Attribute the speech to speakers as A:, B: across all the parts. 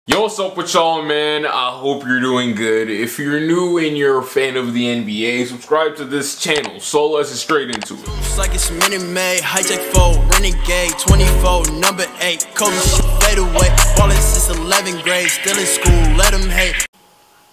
A: Yo, what's up with y'all, man? I hope you're doing good. If you're new and you're a fan of the NBA, subscribe to this channel. So let's get straight into it.
B: It's like it's Minute Maid, hijack 4, renegade, 24, number 8, Kobe shit fade away. Ballin' since 11th grade, still in school, let them hate.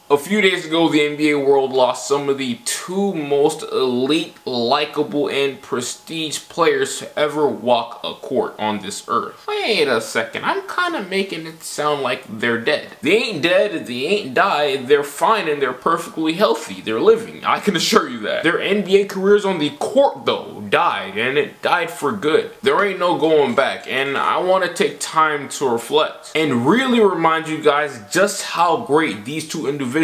A: A few days ago, the NBA world lost some of the two most elite, likable, and prestige players to ever walk a court on this earth. Wait a second, I'm kind of making it sound like they're dead. They ain't dead, they ain't died, they're fine and they're perfectly healthy. They're living, I can assure you that. Their NBA careers on the court, though, died, and it died for good. There ain't no going back, and I want to take time to reflect and really remind you guys just how great these two individuals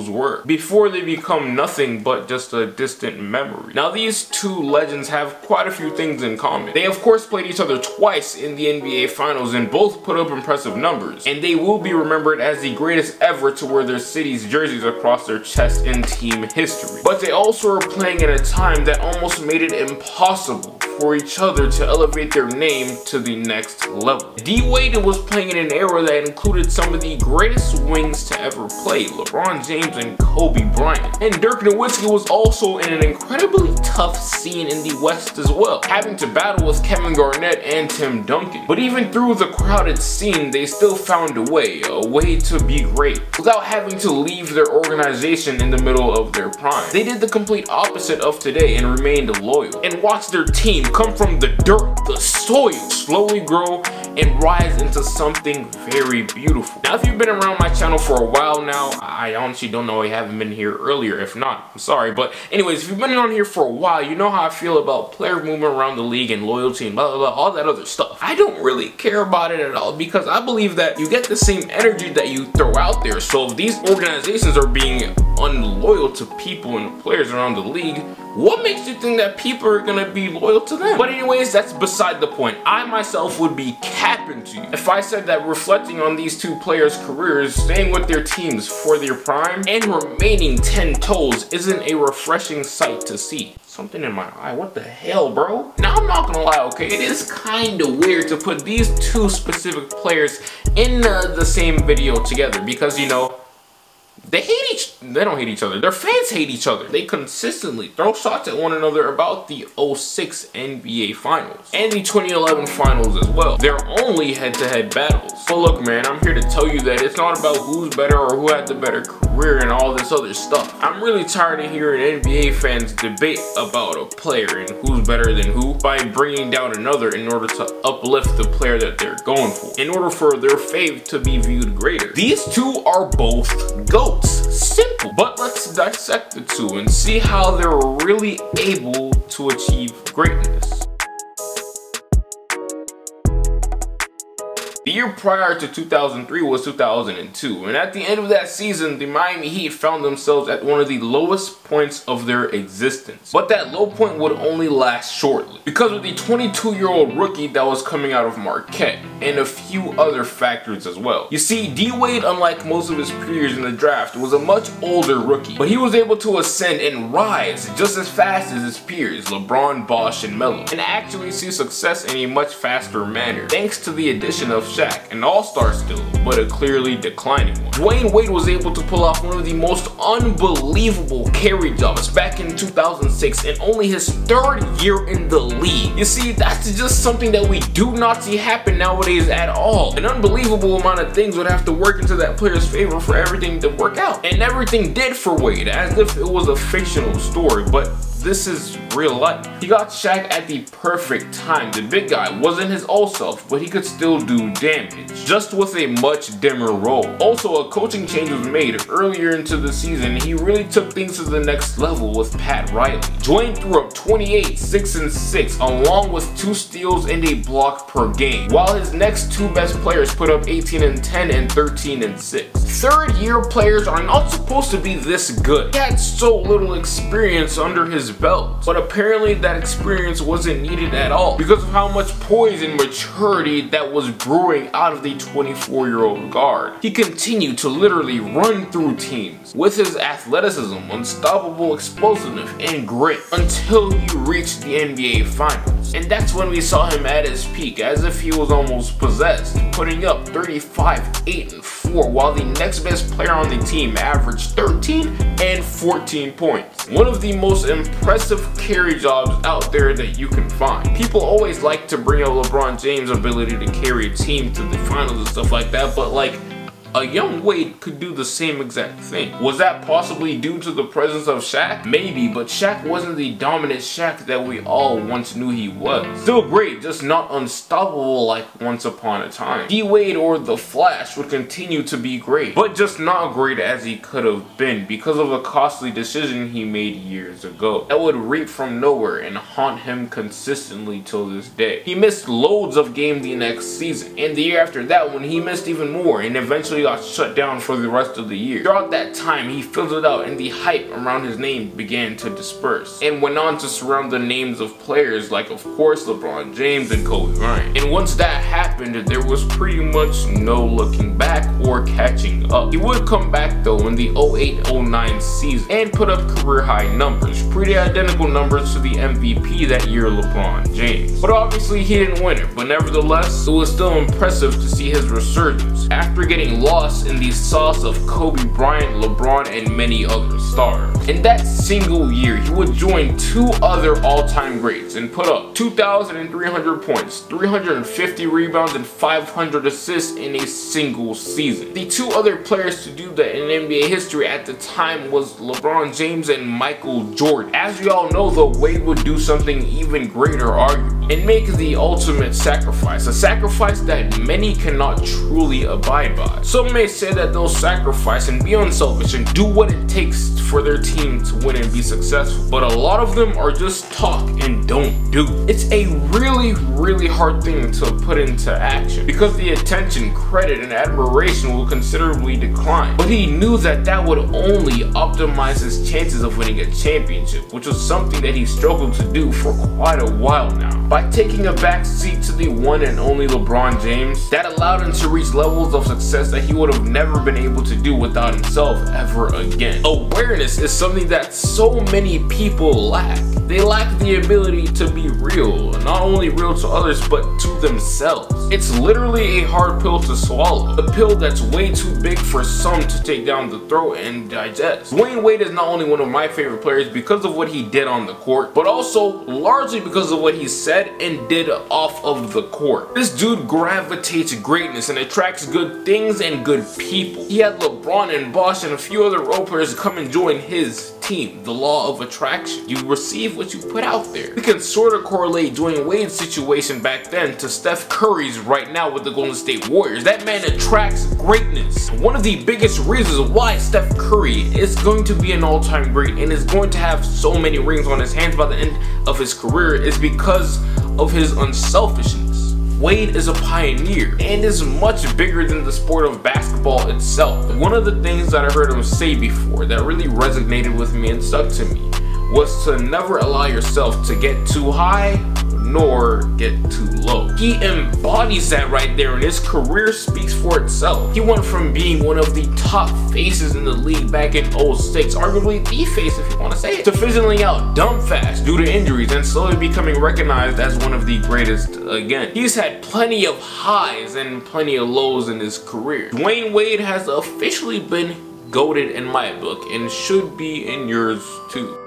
A: were before they become nothing but just a distant memory. Now, these two legends have quite a few things in common. They of course played each other twice in the NBA Finals and both put up impressive numbers, and they will be remembered as the greatest ever to wear their city's jerseys across their chest in team history. But they also are playing at a time that almost made it impossible for each other to elevate their name to the next level. D.Wade was playing in an era that included some of the greatest wings to ever play, LeBron James and Kobe Bryant. And Dirk Nowitzki was also in an incredibly tough scene in the West as well, having to battle with Kevin Garnett and Tim Duncan. But even through the crowded scene, they still found a way to be great, without having to leave their organization in the middle of their prime. They did the complete opposite of today and remained loyal, and watched their team come from the dirt, the soil, slowly grow and rise into something very beautiful. Now, if you've been around my channel for a while now, I honestly don't know, I haven't been here earlier. If not, I'm sorry. But anyways, if you've been on here for a while, you know how I feel about player movement around the league and loyalty and blah blah blah, all that other stuff. I don't really care about it at all, because I believe that you get the same energy that you throw out there. So if these organizations are being unloyal to people and players around the league, what makes you think that people are gonna be loyal to them? But anyways, that's beside the point. I myself would be capping to you if I said that reflecting on these two players' careers, staying with their teams for their prime, and remaining 10 toes isn't a refreshing sight to see. Something in my eye, what the hell, bro? Now, I'm not gonna lie, okay, it is kinda weird to put these two specific players in the same video together, because, you know, they don't hate each other. Their fans hate each other. They consistently throw shots at one another about the 06 NBA Finals and the 2011 Finals as well. They're only head-to-head battles. But look, man, I'm here to tell you that it's not about who's better or who had the better career and all this other stuff. I'm really tired of hearing NBA fans debate about a player and who's better than who by bringing down another in order to uplift the player that they're going for, in order for their fave to be viewed greater. These two are both GOATs. Simple. But let's dissect the two and see how they're really able to achieve greatness. The year prior to 2003 was 2002, and at the end of that season, the Miami Heat found themselves at one of the lowest points of their existence. But that low point would only last shortly, because of the 22-year-old rookie that was coming out of Marquette, and a few other factors as well. You see, D.Wade, unlike most of his peers in the draft, was a much older rookie, but he was able to ascend and rise just as fast as his peers, LeBron, Bosh, and Melo, and actually see success in a much faster manner, thanks to the addition of Shaq, an all-star still, but a clearly declining one. Dwyane Wade was able to pull off one of the most unbelievable carry jobs back in 2006 in only his 3rd year in the league. You see, that's just something that we do not see happen nowadays at all. An unbelievable amount of things would have to work into that player's favor for everything to work out. And everything did for Wade, as if it was a fictional story, but this is real life. He got Shaq at the perfect time. The big guy wasn't his old self, but he could still do damage, just with a much dimmer role. Also, a coaching change was made earlier into the season. He really took things to the next level with Pat Riley. Dwyane threw up 28, 6 and 6, along with 2 steals and a block per game, while his next 2 best players put up 18 and 10 and 13 and 6. 3rd year players are not supposed to be this good. He had so little experience under his belt, but apparently that experience wasn't needed at all because of how much poise and maturity that was brewing out of the 24-year-old guard. He continued to literally run through teams with his athleticism, unstoppable explosiveness, and grit until he reached the NBA Finals. And that's when we saw him at his peak, as if he was almost possessed, putting up 35, 8, and 4 24, while the next best player on the team averaged 13 and 14 points. One of the most impressive carry jobs out there that you can find. People always like to bring up LeBron James' ability to carry a team to the finals and stuff like that, but like, a young Wade could do the same exact thing. Was that possibly due to the presence of Shaq? Maybe, but Shaq wasn't the dominant Shaq that we all once knew he was. Still great, just not unstoppable like once upon a time. D.Wade or The Flash would continue to be great, but just not great as he could have been because of a costly decision he made years ago that would reap from nowhere and haunt him consistently till this day. He missed loads of games the next season, and the year after that when he missed even more, and eventually got shut down for the rest of the year. Throughout that time, he fizzled out and the hype around his name began to disperse, and went on to surround the names of players like, of course, LeBron James and Kobe Bryant. And once that happened, there was pretty much no looking back or catching up. He would come back though in the 08-09 season and put up career high numbers, pretty identical numbers to the MVP that year, LeBron James. But obviously he didn't win it, but nevertheless, it was still impressive to see his resurgence after getting lost in the sauce of Kobe Bryant, LeBron, and many other stars. In that single year, he would join two other all-time greats and put up 2,300 points, 350 rebounds, and 500 assists in a single season. The two other players to do that in NBA history at the time was LeBron James and Michael Jordan. As we all know, though, Wade would do something even greater, arguably, and make the ultimate sacrifice, a sacrifice that many cannot truly abide by. Some may say that they'll sacrifice and be unselfish and do what it takes for their team to win and be successful, but a lot of them are just talk and don't do. It's a really hard thing to put into action because the attention, credit, and admiration will considerably decline. But he knew that that would only optimize his chances of winning a championship, which was something that he struggled to do for quite a while now. By taking a back seat to the one and only LeBron James, that allowed him to reach levels of success that he would have never been able to do without himself ever again. Awareness is something that so many people lack. They lack the ability to be real, not only real to others, but to themselves. It's literally a hard pill to swallow, a pill that's way too big for some to take down the throat and digest. Dwyane Wade is not only one of my favorite players because of what he did on the court, but also largely because of what he said and did off of the court. This dude gravitates greatness and attracts good things and good people. He had LeBron and Bosh and a few other role players come and join his team, the law of attraction. You receive what you put out there. We can sort of correlate Dwyane Wade's situation back then to Steph Curry's right now with the Golden State Warriors. That man attracts greatness. One of the biggest reasons why Steph Curry is going to be an all-time great and is going to have so many rings on his hands by the end of his career is because of his unselfishness. Wade is a pioneer and is much bigger than the sport of basketball itself. One of the things that I heard him say before that really resonated with me and stuck to me was to never allow yourself to get too high nor get too low. He embodies that right there, and his career speaks for itself. He went from being one of the top faces in the league back in 06, arguably the face if you want to say it, to fizzling out dumb fast due to injuries and slowly becoming recognized as one of the greatest again. He's had plenty of highs and plenty of lows in his career. Dwyane Wade has officially been goated in my book and should be in yours too.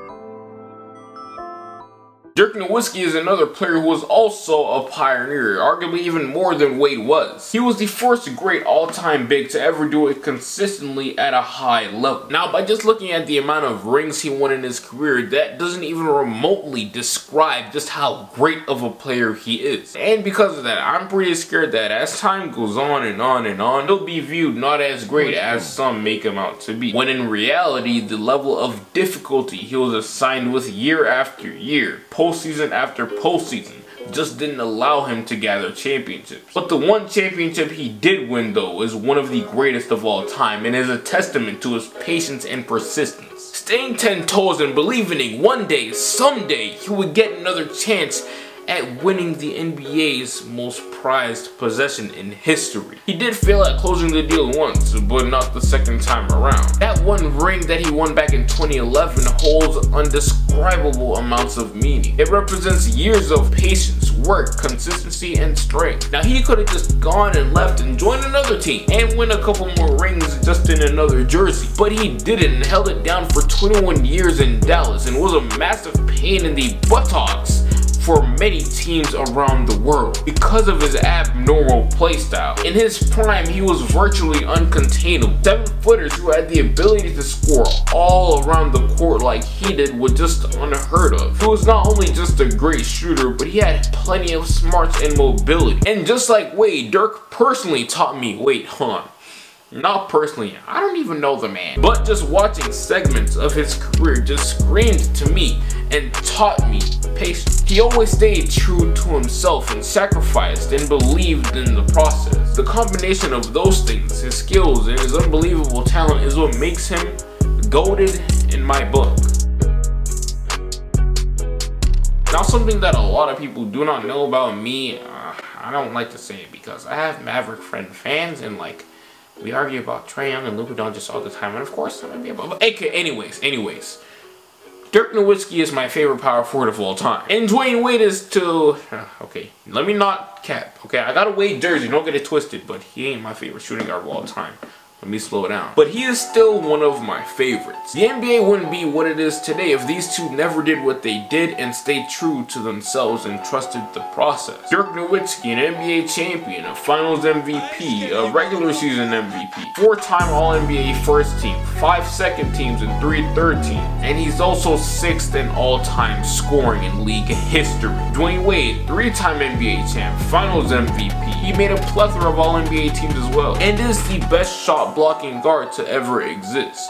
A: Dirk Nowitzki is another player who was also a pioneer, arguably even more than Wade was. He was the first great all-time big to ever do it consistently at a high level. Now, by just looking at the amount of rings he won in his career, that doesn't even remotely describe just how great of a player he is. And because of that, I'm pretty scared that as time goes on and on and on, he'll be viewed not as great as some make him out to be. When in reality, the level of difficulty he was assigned with year after year, postseason after postseason, just didn't allow him to gather championships. But the one championship he did win though is one of the greatest of all time and is a testament to his patience and persistence. Staying 10 toes and believing one day, someday, he would get another chance at winning the NBA's most prized possession in history. He did fail at closing the deal once, but not the second time around. That one ring that he won back in 2011 holds undescribable amounts of meaning. It represents years of patience, work, consistency, and strength. Now he could have just gone and left and joined another team and win a couple more rings just in another jersey, but he didn't and held it down for 21 years in Dallas and was a massive pain in the buttocks for many teams around the world because of his abnormal playstyle. In his prime, he was virtually uncontainable. 7-footers who had the ability to score all around the court like he did was just unheard of. He was not only just a great shooter, but he had plenty of smarts and mobility. And just like Wade, Dirk personally taught me, wait, hold on. Not personally, I don't even know the man, but just watching segments of his career just screamed to me and taught me patience. He always stayed true to himself and sacrificed and believed in the process. The combination of those things, his skills and his unbelievable talent, is what makes him goated in my book. Now, something that a lot of people do not know about me, I don't like to say it because I have Maverick friend fans and like, we argue about Trae Young and Luka Doncic all the time, and of course, I'm gonna be about. Anyways, Dirk Nowitzki is my favorite power forward of all time, and Dwyane Wade is to. Okay, let me not cap. Okay, I got a Wade jersey. Don't get it twisted, but he ain't my favorite shooting guard of all time. Let me slow down. But he is still one of my favorites. The NBA wouldn't be what it is today if these two never did what they did and stayed true to themselves and trusted the process. Dirk Nowitzki, an NBA champion, a Finals MVP, a regular season MVP, 4-time All-NBA first team, 5 second teams, and 3 third teams. And he's also 6th in all-time scoring in league history. Dwyane Wade, 3-time NBA champ, Finals MVP. He made a plethora of All-NBA teams as well, and is the best shot blocking guard to ever exist.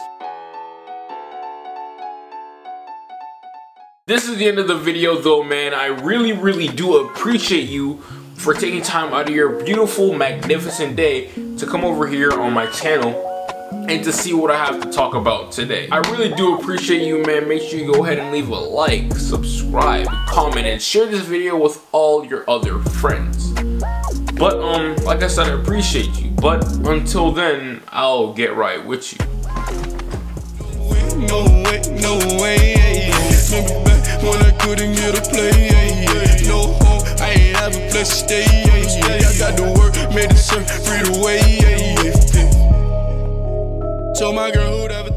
A: This is the end of the video though, man. I really do appreciate you for taking time out of your beautiful, magnificent day to come over here on my channel and to see what I have to talk about today. I really do appreciate you, man. Make sure you go ahead and leave a like, subscribe, comment, and share this video with all your other friends. But like I said, I appreciate you. But until then, I'll get right with you.
B: No way, remember back when I couldn't get a play, no home, I ain't have a place to stay, I got to work, made the surf, free the way, told my girl who'd ever